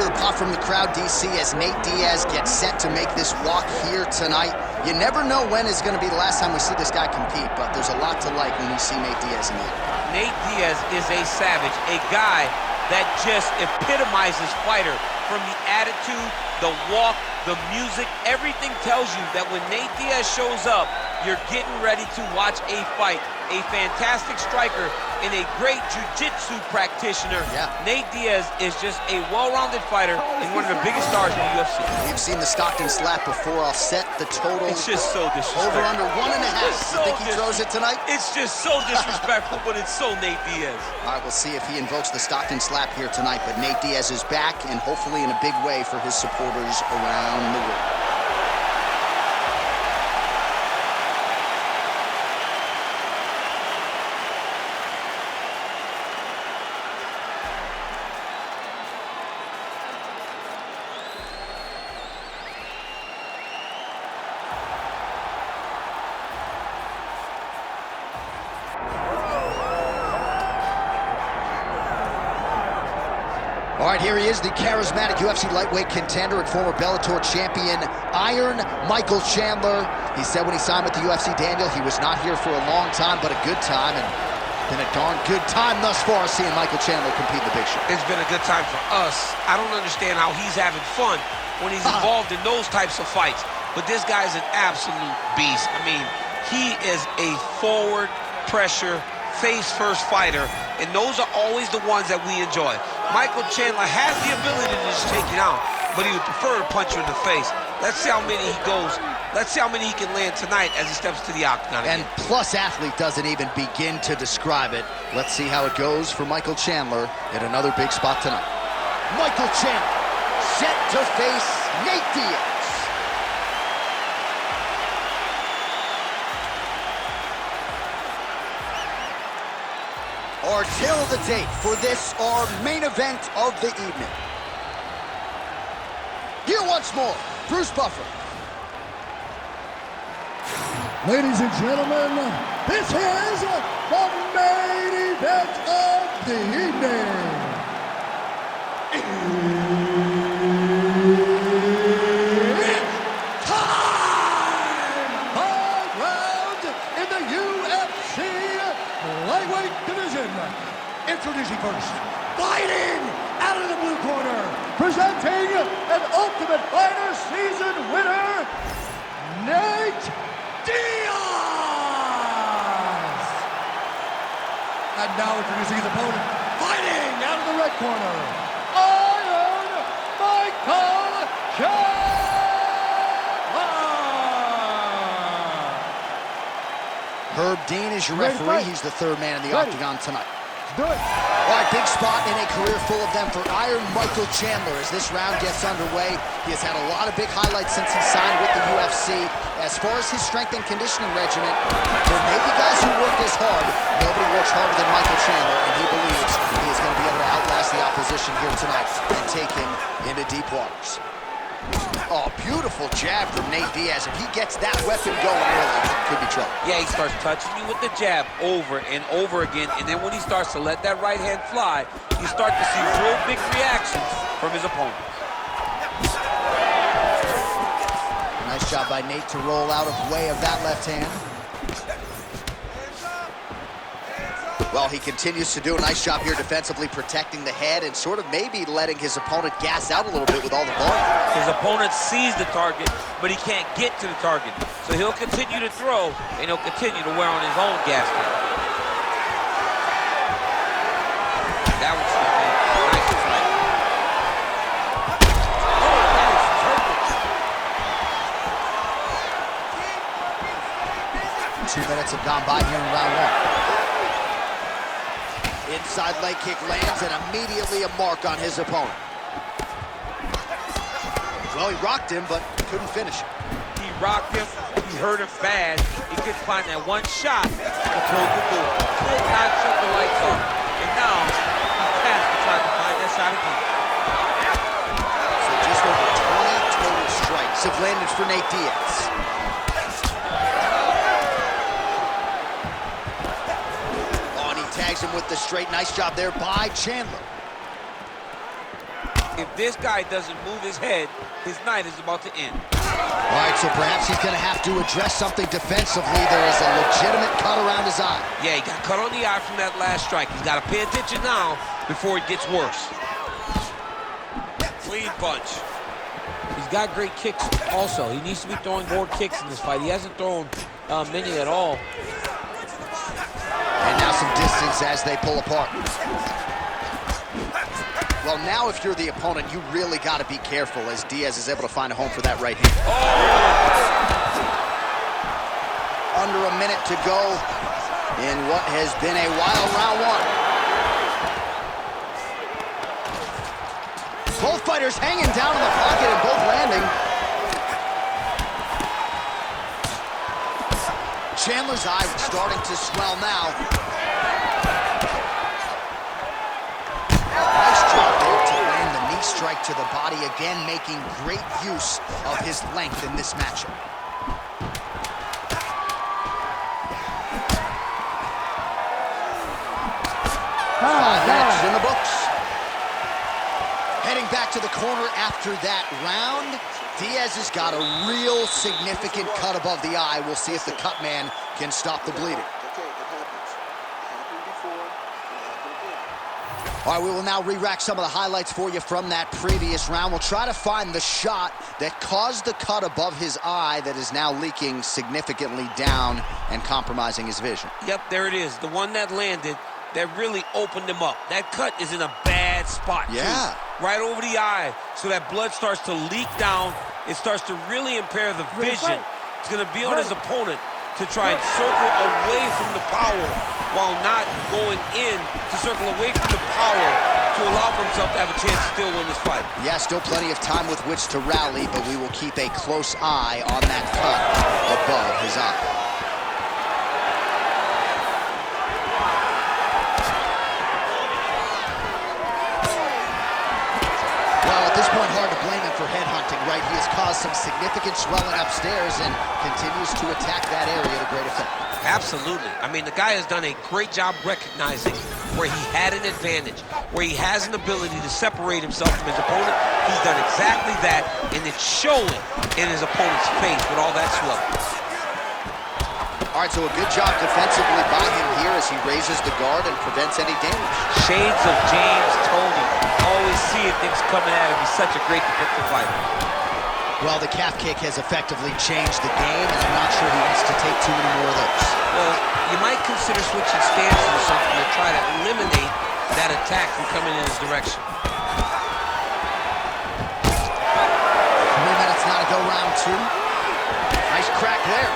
hear the pop from the crowd, DC, as Nate Diaz gets set to make this walk here tonight. You never know when is going to be the last time we see this guy compete, but there's a lot to like when you see Nate Diaz in the air. Nate Diaz is a savage, a guy that just epitomizes fighter. From the attitude, the walk, the music, everything tells you that when Nate Diaz shows up, you're getting ready to watch a fight. A fantastic striker and a great jiu-jitsu practitioner. Yeah. Nate Diaz is just a well-rounded fighter and one of the biggest stars in the UFC. We've seen the Stockton slap before. I'll set the total. It's just so disrespectful. Over under 1.5. You think he throws it tonight? It's just so disrespectful, but it's so Nate Diaz. All right, we'll see if he invokes the Stockton slap here tonight, but Nate Diaz is back, and hopefully in a big way for his supporters around the world. All right, here he is, the charismatic UFC lightweight contender and former Bellator champion, Iron Michael Chandler. He said when he signed with the UFC, Daniel, he was not here for a long time, but a good time, and been a darn good time thus far seeing Michael Chandler compete in the big show. It's been a good time for us. I don't understand how he's having fun when he's involved in those types of fights, but this guy's an absolute beast. I mean, he is a forward pressure, face-first fighter, and those are always the ones that we enjoy. Michael Chandler has the ability to just take you out, but he would prefer to punch you in the face. Let's see how many he goes. Let's see how many he can land tonight as he steps to the octagon again. And Plus Athlete doesn't even begin to describe it. Let's see how it goes for Michael Chandler at another big spot tonight. Michael Chandler set to face Nate Diaz. Our tale of the tape for this, our main event of the evening. Here once more, Bruce Buffer. Ladies and gentlemen, this is the main event of the evening. It's time! 5 rounds in the UFC lightweight division. Introducing first, fighting out of the blue corner, presenting an Ultimate Fighter season winner, Nate Diaz! And now introducing his opponent, fighting out of the red corner, Iron Michael Chandler! Herb Dean is your referee. He's the third man in the octagon tonight. Do it. All right, big spot in a career full of them for Iron Michael Chandler as this round gets underway. He has had a lot of big highlights since he signed with the UFC. As far as his strength and conditioning regimen, there may be guys who work as hard. Nobody works harder than Michael Chandler, and he believes he is going to be able to outlast the opposition here tonight and take him into deep waters. Oh, beautiful jab from Nate Diaz. If he gets that weapon going early, could be trouble. Yeah, he starts touching you with the jab over and over again, and then when he starts to let that right hand fly, you start to see real big reactions from his opponent. Nice job by Nate to roll out of way of that left hand. Well, he continues to do a nice job here defensively, protecting the head and sort of maybe letting his opponent gas out a little bit with all the volume. His opponent sees the target, but he can't get to the target. So he'll continue to throw, and he'll continue to wear on his own gas tank. That was nice fight. Oh, that is perfect. 2 minutes have gone by here in round 1. Inside leg kick lands and immediately a mark on his opponent. Well, he rocked him, but couldn't finish him. He rocked him, he hurt him bad. He couldn't find that one shot to close the door. Could not shut the lights off. And now, he's tasked to try to find that shot again. So just over 20 total strikes have landed for Nate Diaz. Tags him with the straight. Nice job there by Chandler. If this guy doesn't move his head, his night is about to end. All right, so perhaps he's going to have to address something defensively. There is a legitimate cut around his eye. Yeah, he got cut on the eye from that last strike. He's got to pay attention now before it gets worse. Clean punch. He's got great kicks also. He needs to be throwing more kicks in this fight. He hasn't thrown many at all. And now some distance as they pull apart. Well, now if you're the opponent, you really got to be careful as Diaz is able to find a home for that right hand. Oh! Under a minute to go in what has been a wild round one. Both fighters hanging down in the pocket and both landing. Chandler's eye starting to swell now. Nice job there to land the knee strike to the body, again making great use of his length in this matchup. 5 minutes in the books. Heading back to the corner after that round. Diaz has got a real significant cut above the eye. We'll see if the cut man can stop the bleeding. All right, we will now re-rack some of the highlights for you from that previous round. We'll try to find the shot that caused the cut above his eye that is now leaking significantly down and compromising his vision. Yep, there it is. The one that landed that really opened him up. That cut is in a bad spot, yeah, too. Right over the eye, so that blood starts to leak down. It starts to really impair the vision. It's going to be on his opponent to try and circle away from the power while not going in to circle away from the power to allow for himself to have a chance to still win this fight. Yeah, still plenty of time with which to rally, but we will keep a close eye on that cut above his eye. At this point, hard to blame him for headhunting, right? He has caused some significant swelling upstairs and continues to attack that area to great effect. Absolutely. I mean, the guy has done a great job recognizing where he had an advantage, where he has an ability to separate himself from his opponent. He's done exactly that, and it's showing in his opponent's face with all that swelling. All right, so a good job defensively by him here as he raises the guard and prevents any damage. Shades of James Toney. Always seeing things coming at him. He's such a great defensive fighter. Well, the calf kick has effectively changed the game, and I'm not sure he wants to take too many more of those. Well, you might consider switching stances or something to try to eliminate that attack from coming in his direction. 3 minutes now to go, round 2. Nice crack there.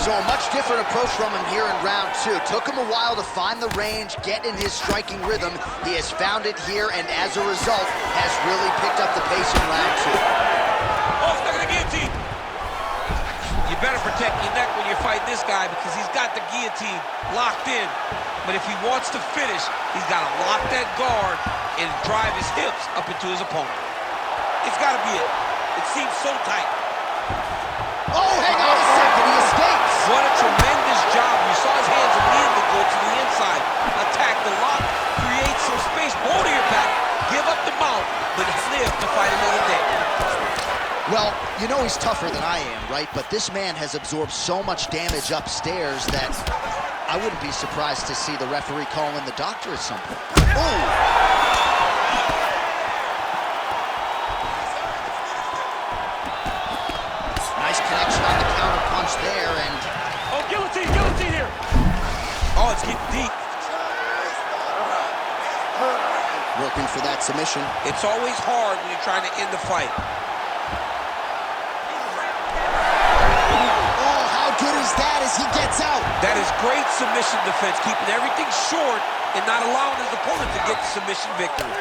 So a much different approach from him here in round 2. Took him a while to find the range, get in his striking rhythm. He has found it here, and as a result, has really picked up the pace in round 2. Oh, stuck in the guillotine. You better protect your neck when you fight this guy because he's got the guillotine locked in. But if he wants to finish, he's got to lock that guard and drive his hips up into his opponent. It's got to be it. It seems so tight. Oh, hang on a second, he escapes. What a tremendous job. You saw his hands immediately go to the inside. Attack the lock, create some space, go to your back, give up the mount, but live to fight another day. Well, you know he's tougher than I am, right? But this man has absorbed so much damage upstairs that I wouldn't be surprised to see the referee call in the doctor at some point. Oh! Connection on the counter punch there, and oh, guillotine here. Oh, it's getting deep. Working for that submission. It's always hard when you're trying to end the fight. Oh, how good is that as he gets out? That is great submission defense, keeping everything short and not allowing his opponent to get the submission victory.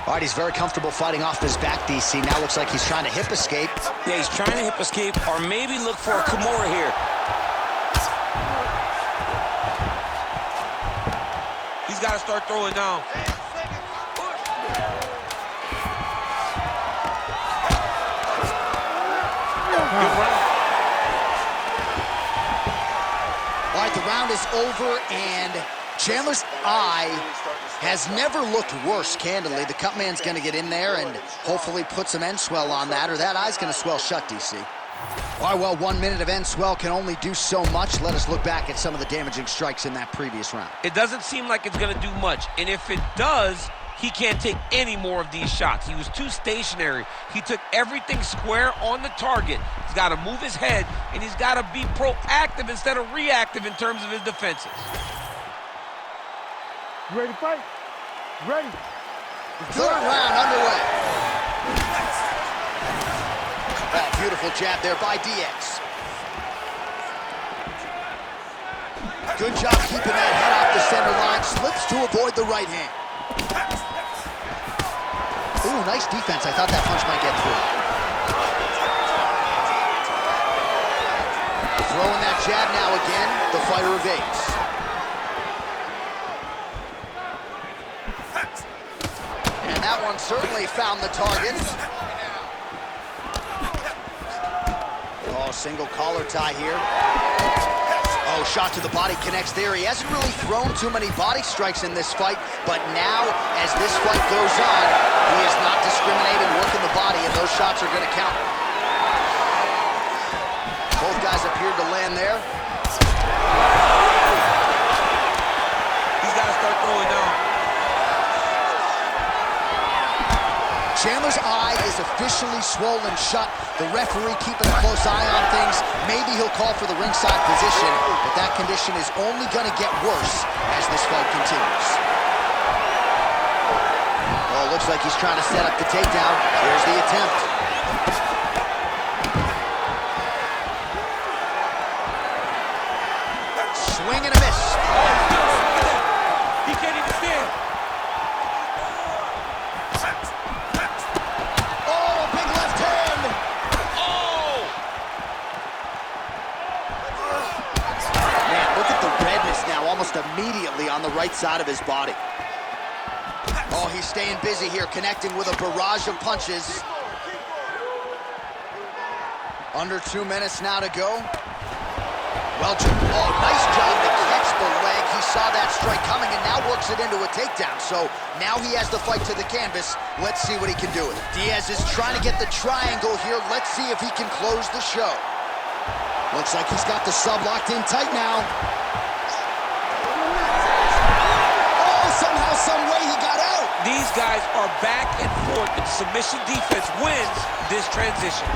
All right, he's very comfortable fighting off his back, DC. Now looks like he's trying to hip escape. Yeah, he's trying to hip escape or maybe look for a Kimura here. He's got to start throwing down. Good round. All right, the round is over, and Chandler's eye Has never looked worse, candidly. The cut man's going to get in there and hopefully put some end swell on that, or that eye's going to swell shut, DC. All right, well, 1 minute of end swell can only do so much. Let us look back at some of the damaging strikes in that previous round. It doesn't seem like it's going to do much, and if it does, he can't take any more of these shots. He was too stationary. He took everything square on the target. He's got to move his head, and he's got to be proactive instead of reactive in terms of his defenses. You ready to fight? Ready. Third round underway. Oh, beautiful jab there by Diaz. Good job keeping that head off the center line. Slips to avoid the right hand. Ooh, nice defense. I thought that punch might get through. Throwing that jab now again. The fighter evades. And that one certainly found the target. Oh, single collar tie here. Oh, shot to the body connects there. He hasn't really thrown too many body strikes in this fight, but now, as this fight goes on, he is not discriminating, working the body, and those shots are going to count. Both guys appeared to land there. He's got to start throwing down. Chandler's eye is officially swollen shut. The referee keeping a close eye on things. Maybe he'll call for the ringside position, but that condition is only going to get worse as this fight continues. Oh, looks like he's trying to set up the takedown. Here's the attempt. Swing and a miss. He can't even stand. Almost immediately on the right side of his body. Oh, he's staying busy here, connecting with a barrage of punches. Under 2 minutes now to go. Well, oh, nice job to catch the leg. He saw that strike coming and now works it into a takedown. So now he has the fight to the canvas. Let's see what he can do with it. Diaz is trying to get the triangle here. Let's see if he can close the show. Looks like he's got the sub locked in tight now. Somehow, some way he got out. These guys are back and forth, and submission defense wins this transition.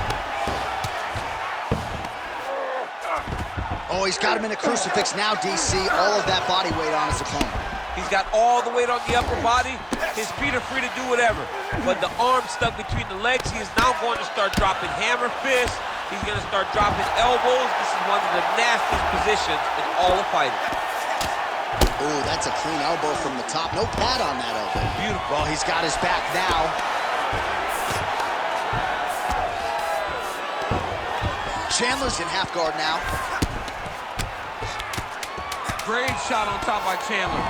Oh, he's got him in a crucifix now, DC. All of that body weight on his opponent. He's got all the weight on the upper body. His feet are free to do whatever. But the arm stuck between the legs. He is now going to start dropping hammer fists. He's going to start dropping elbows. This is one of the nastiest positions in all of fighting. Ooh, that's a clean elbow from the top. No pad on that elbow. Beautiful. Well, he's got his back now. Chandler's in half guard now. Great shot on top by Chandler.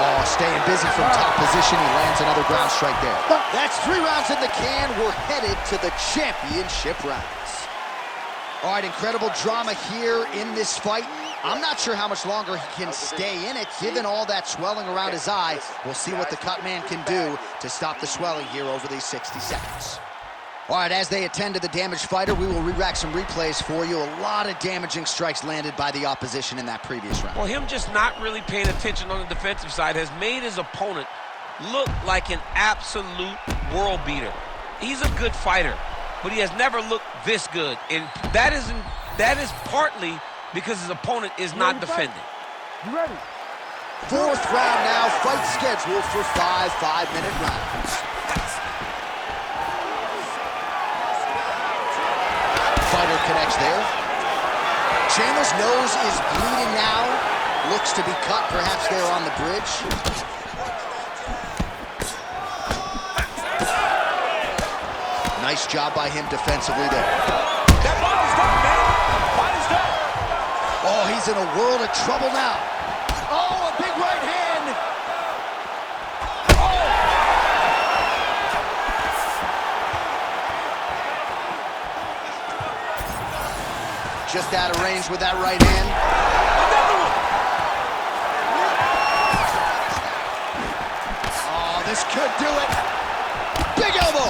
Oh, staying busy from top position. He lands another ground strike there. That's 3 rounds in the can. We're headed to the championship rounds. All right, incredible drama here in this fight. I'm not sure how much longer he can stay in it, given all that swelling around his eye. We'll see what the cut man can do to stop the swelling here over these 60 seconds. All right, as they attend to the damaged fighter, we will re-rack some replays for you. A lot of damaging strikes landed by the opposition in that previous round. Well, him just not really paying attention on the defensive side has made his opponent look like an absolute world beater. He's a good fighter, but he has never looked this good, and that is partly because his opponent is not defending. You ready? 4th round now, fight scheduled for 5 5-minute rounds. Fighter connects there. Chandler's nose is bleeding now. Looks to be cut, perhaps there on the bridge. Nice job by him defensively there. That body's done, man. Body's done. Oh, he's in a world of trouble now. Oh, a big right hand. Oh. Just out of range with that right hand. Another one. This could do it. Big elbow.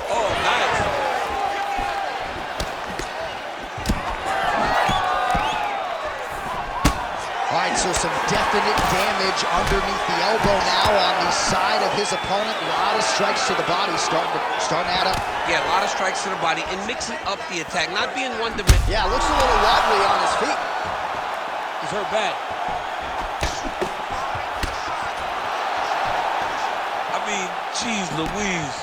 Oh, nice. All right, so some definite damage underneath the elbow now on the side of his opponent. A lot of strikes to the body starting to add up. Yeah, a lot of strikes to the body and mixing up the attack, not being one-dimensional. Yeah, looks a little wobbly on his feet. He's hurt bad. I mean, geez Louise.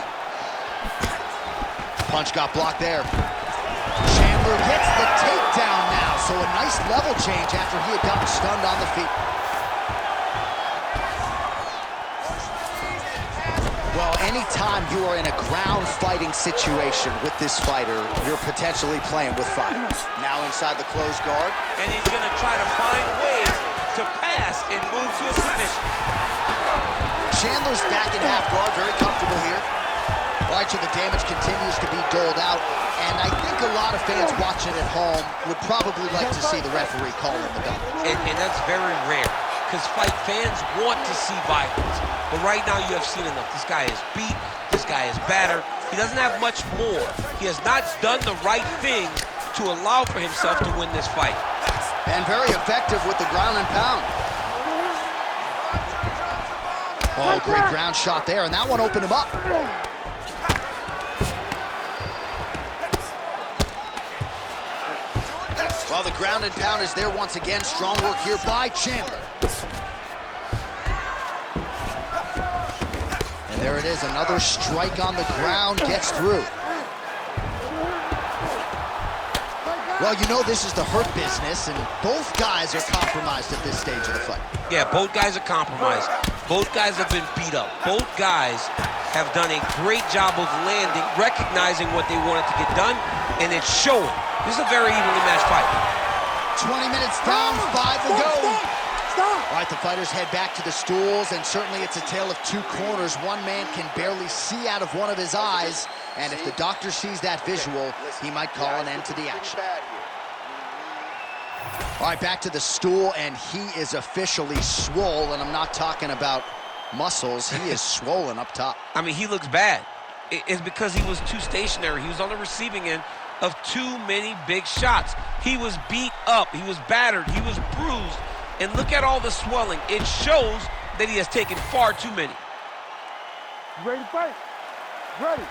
Punch got blocked there. Chandler gets the takedown now, so a nice level change after he had gotten stunned on the feet. Well, anytime you are in a ground fighting situation with this fighter, you're potentially playing with fire. Now inside the closed guard. And he's going to try to find ways to pass and move to a submission. Chandler's back in half guard, very comfortable here. All right, so the damage continues to be doled out, and I think a lot of fans watching at home would probably like to see the referee calling the bell. And that's very rare, because fight fans want to see violence. But right now you have seen enough. This guy is beat, this guy is battered. He doesn't have much more. He has not done the right thing to allow for himself to win this fight. And very effective with the ground and pound. Oh, great ground shot there, and that one opened him up. Well, the ground and pound is there once again. Strong work here by Chandler. And there it is, another strike on the ground, gets through. Well, you know this is the hurt business, and both guys are compromised at this stage of the fight. Yeah, both guys are compromised. Both guys have been beat up. Both guys have done a great job of landing, recognizing what they wanted to get done, and it's showing. This is a very evenly matched fight. 20 minutes down, 5 to go. All right, the fighters head back to the stools, and certainly it's a tale of two corners. One man can barely see out of one of his eyes, and if the doctor sees that visual, he might call an end to the action. All right, back to the stool, and he is officially swole, and I'm not talking about muscles. He is swollen up top. I mean, he looks bad. It's because he was too stationary. He was on the receiving end of too many big shots. He was beat up. He was battered. He was bruised. And look at all the swelling. It shows that he has taken far too many. You ready to fight? Ready.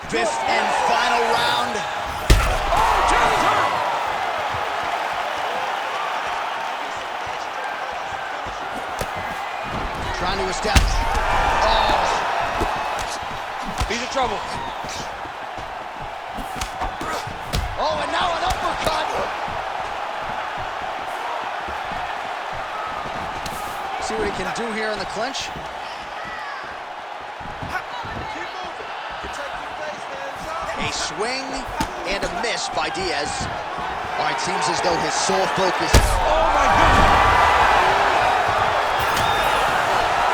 Fifth and final round. Oh, Chandler's hurt! Trying to establish. Oh. He's in trouble. Oh, and now an uppercut. See what he can do here in the clinch. A swing and a miss by Diaz. All right, seems as though his sole focus. Oh, my goodness.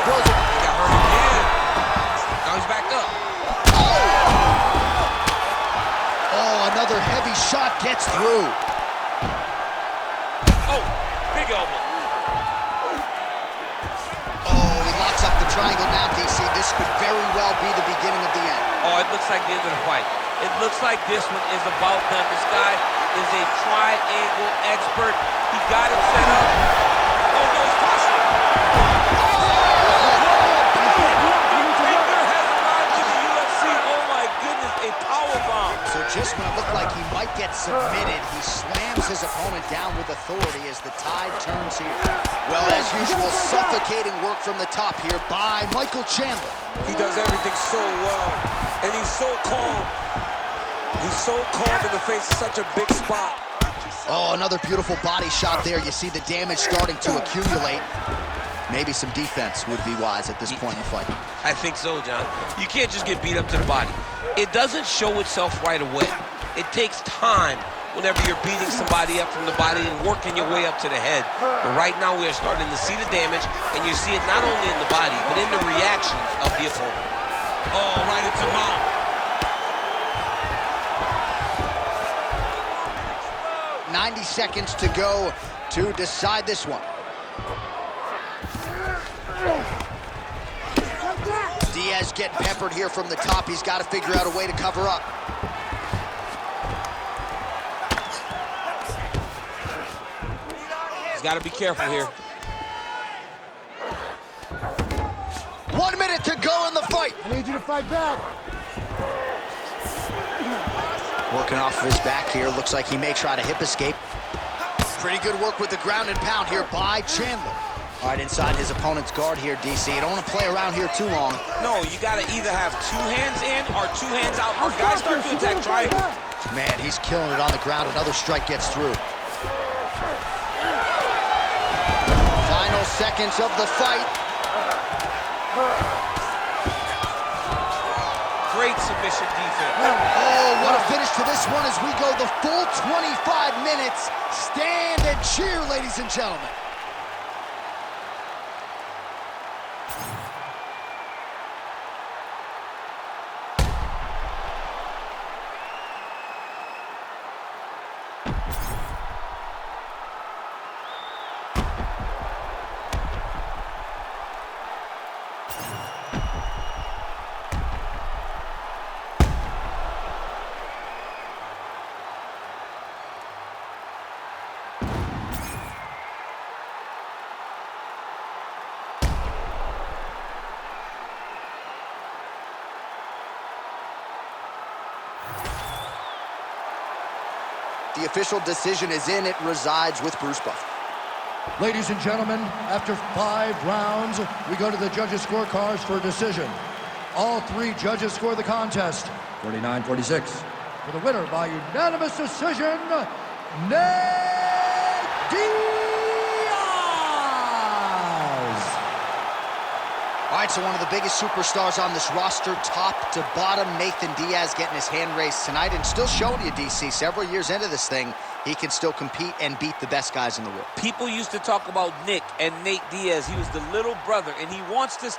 Throws it. He got hurt again. Now he's back up. Oh, another heavy shot gets through. Oh, big elbow. Oh, he locks up the triangle now, DC. This could very well be the beginning of the end. Oh, it looks like the end of the fight. It looks like this one is about done. This guy is a triangle expert. He got him set up. Oh, no, he's tossing. Victor has arrived to the UFC. Oh, my goodness, a powerbomb. So just when it looked like he might get submitted, he slams his opponent down with authority as the tide turns here. Well, as usual, suffocating work from the top here by Michael Chandler. He does everything so well, and he's so calm. He's so calm in the face of such a big spot. Oh, another beautiful body shot there. You see the damage starting to accumulate. Maybe some defense would be wise at this point in the fight. I think so, John. You can't just get beat up to the body. It doesn't show itself right away. It takes time whenever you're beating somebody up from the body and working your way up to the head. But right now we are starting to see the damage, and you see it not only in the body, but in the reactions of the opponent. Oh, right into mouth. 90 seconds to go. to decide this one. Diaz getting peppered here from the top. He's got to figure out a way to cover up. He's got to be careful here. 1 minute to go in the fight. I need you to fight back. Working off of his back here. Looks like he may try to hip escape. Pretty good work with the ground and pound here by Chandler. All right, inside his opponent's guard here, DC. You don't want to play around here too long. No, you got to either have 2 hands in or 2 hands out. Or guys start to attack triangle. Man, he's killing it on the ground. Another strike gets through. Final seconds of the fight. Great submission defense. Oh, what a finish to this one as we go the full 25 minutes. Stand and cheer, ladies and gentlemen. The official decision is in. It resides with Bruce Buffer. Ladies and gentlemen, after 5 rounds, we go to the judges' scorecards for a decision. All 3 judges score the contest 49-46. For the winner by unanimous decision, Neyt Diaz! All right, so one of the biggest superstars on this roster, top to bottom, Nathan Diaz getting his hand raised tonight and still showing you, DC, several years into this thing, he can still compete and beat the best guys in the world. People used to talk about Nick and Nate Diaz. He was the little brother, and he wants this